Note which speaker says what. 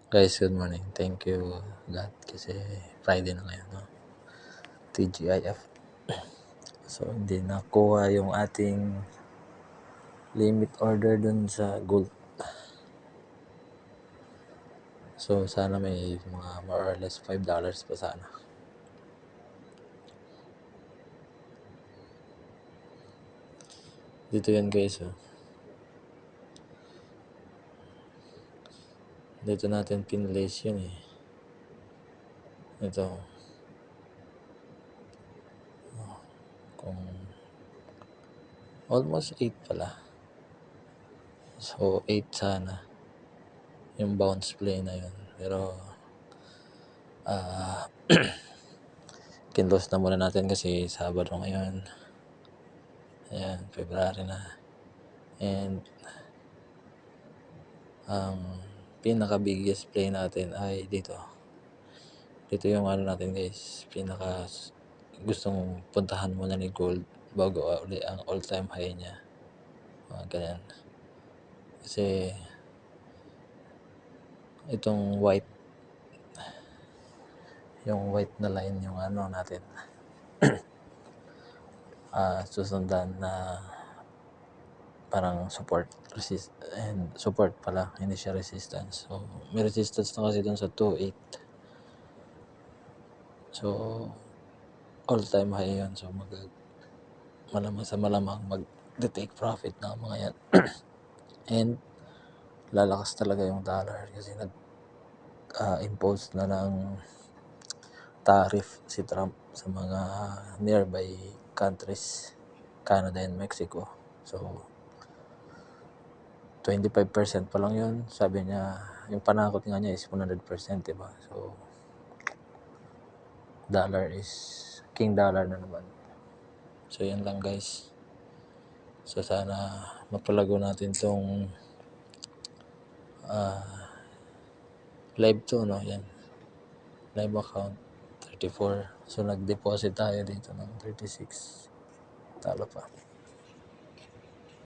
Speaker 1: Guys, good morning. Thank you God kasi Friday na ngayon, no? TGIF. So, hindi nakuha yung ating limit order dun sa gold. So, sana may mga more or less $5 pa sana. Dito yan guys, oh. Dito natin pinlace yun eh. Ito. Kung almost 8 pala. So, 8 sana. Yung bounce play na yun. Pero, kinlose na muna natin kasi Sabado ngayon. Ayan, February na. And, ang pinaka biggest play natin ay dito yung ano natin guys, pinaka gustong puntahan muna ni gold bago uli ang all time high niya, mga ganyan. Kasi itong white na line yung ano natin susundan na parang support pala, hindi siya resistance. So may resistance na kasi dun sa 2.8. So all time high yun. So malamang mag-take profit na mga yan. And lalakas talaga yung dollar kasi nag-impose na ng tariff si Trump sa mga nearby countries, Canada and Mexico. So 25% pa lang yun. Sabi niya, yung panakot nga niya is 100%, diba? So dollar is king dollar na naman. So yan lang guys. So sana mapalago natin tong live to, no? Yan, live account 34. So nag-deposit tayo dito ng 36. Talo pa.